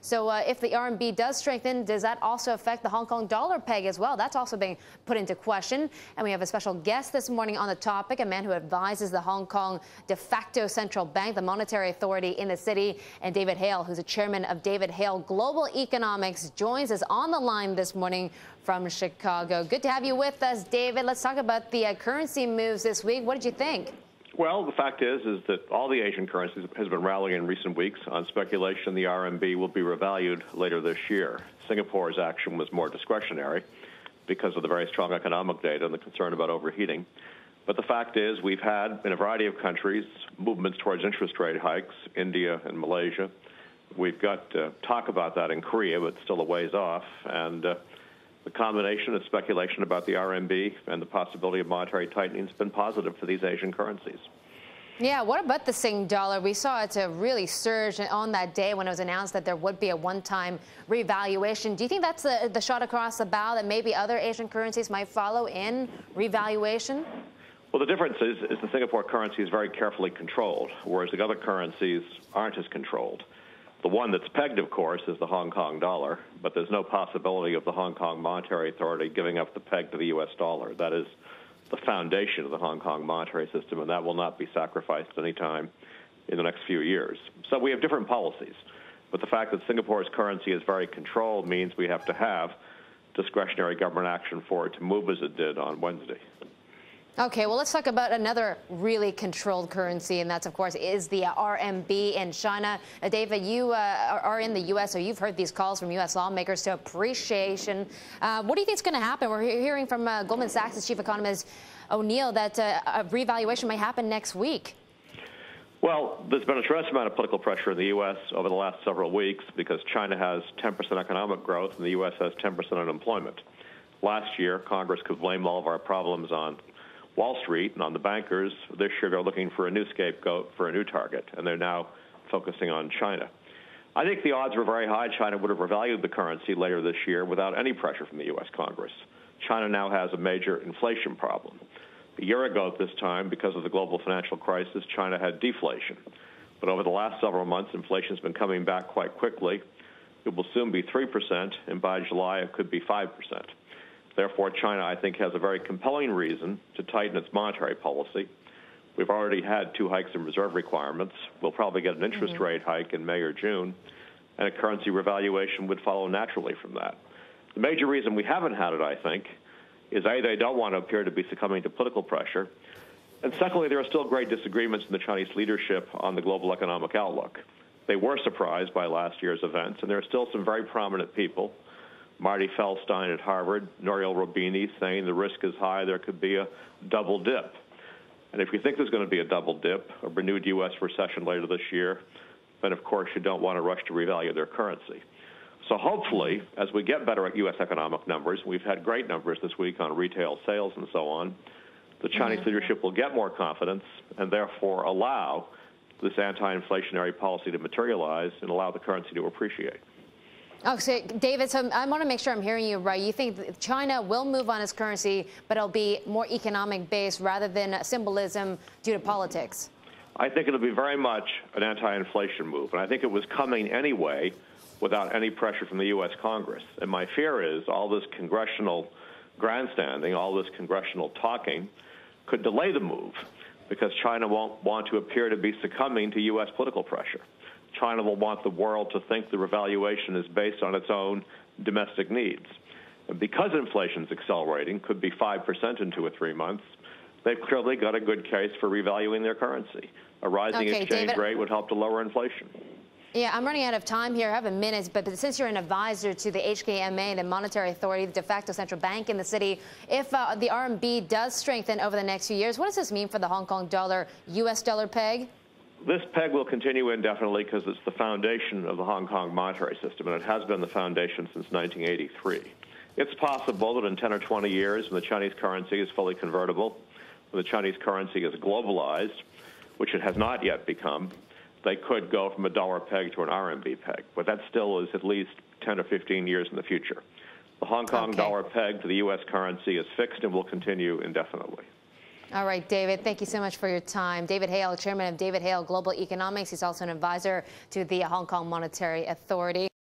So if the RMB does strengthen, does that also affect the Hong Kong dollar peg as well? That's also being put into question. And we have a special guest this morning on the topic, a man who advises the Hong Kong de facto central bank, the monetary authority in the city. And David Hale, who's a chairman of David Hale Global Economics, joins us on the line this morning from Chicago. Good to have you with us, David. Let's talk about the currency moves this week. What did you think? Well, the fact is that all the Asian currencies has been rallying in recent weeks on speculation the RMB will be revalued later this year. Singapore's action was more discretionary because of the very strong economic data and the concern about overheating. But the fact is we've had, in a variety of countries, movements towards interest rate hikes, India and Malaysia. We've got talk about that in Korea, but still a ways off. And the combination of speculation about the RMB and the possibility of monetary tightening has been positive for these Asian currencies. Yeah, what about the Sing dollar? We saw it really surge on that day when it was announced that there would be a one-time revaluation. Do you think that's the shot across the bow that maybe other Asian currencies might follow in revaluation? Well, the difference is the Singapore currency is very carefully controlled, whereas the other currencies aren't as controlled. The one that's pegged, of course, is the Hong Kong dollar, but there's no possibility of the Hong Kong Monetary Authority giving up the peg to the U.S. dollar. That is the foundation of the Hong Kong monetary system, and that will not be sacrificed any time in the next few years. So we have different policies, but the fact that Singapore's currency is very controlled means we have to have discretionary government action for it to move as it did on Wednesday. Okay, well, let's talk about another really controlled currency, and that's, of course, is the RMB in China. David, you are in the U.S., so you've heard these calls from U.S. lawmakers to appreciation. What do you think is going to happen? We're hearing from Goldman Sachs' chief economist O'Neill that a revaluation may happen next week. Well, there's been a tremendous amount of political pressure in the U.S. over the last several weeks because China has 10% economic growth and the U.S. has 10% unemployment. Last year, Congress could blame all of our problems on Wall Street and on the bankers. This year they're looking for a new scapegoat, for a new target, and they're now focusing on China. I think the odds were very high China would have revalued the currency later this year without any pressure from the U.S. Congress. China now has a major inflation problem. A year ago at this time, because of the global financial crisis, China had deflation. But over the last several months, inflation's been coming back quite quickly. It will soon be 3%, and by July it could be 5%. Therefore, China, I think, has a very compelling reason to tighten its monetary policy. We've already had 2 hikes in reserve requirements. We'll probably get an interest rate hike in May or June, and a currency revaluation would follow naturally from that. The major reason we haven't had it, I think, is A, they don't want to appear to be succumbing to political pressure, and secondly, there are still great disagreements in the Chinese leadership on the global economic outlook. They were surprised by last year's events, and there are still some very prominent people, Marty Feldstein at Harvard, Nouriel Roubini, saying the risk is high, there could be a double dip. And if you think there's going to be a double dip, a renewed U.S. recession later this year, then of course you don't want to rush to revalue their currency. So hopefully, as we get better at U.S. economic numbers, we've had great numbers this week on retail sales and so on, the Chinese leadership will get more confidence and therefore allow this anti-inflationary policy to materialize and allow the currency to appreciate. Oh, so David, so I want to make sure I'm hearing you right. You think China will move on its currency, but it'll be more economic-based rather than symbolism due to politics? I think it'll be very much an anti-inflation move, and I think it was coming anyway without any pressure from the U.S. Congress. And my fear is all this congressional grandstanding, all this congressional talking could delay the move because China won't want to appear to be succumbing to U.S. political pressure. China will want the world to think the revaluation is based on its own domestic needs. And because inflation is accelerating, could be 5% in 2 or 3 months, they've clearly got a good case for revaluing their currency. A rising exchange rate would help to lower inflation. Yeah, I'm running out of time here. I have a minute, but since you're an advisor to the HKMA, the Monetary Authority, the de facto central bank in the city, if the RMB does strengthen over the next few years, what does this mean for the Hong Kong dollar, U.S. dollar peg? This peg will continue indefinitely because it's the foundation of the Hong Kong monetary system, and it has been the foundation since 1983. It's possible that in 10 or 20 years, when the Chinese currency is fully convertible, when the Chinese currency is globalized, which it has not yet become, they could go from a dollar peg to an RMB peg. But that still is at least 10 or 15 years in the future. The Hong Kong dollar peg to the U.S. currency is fixed and will continue indefinitely. All right, David, thank you so much for your time. David Hale, chairman of David Hale Global Economics. He's also an advisor to the Hong Kong Monetary Authority.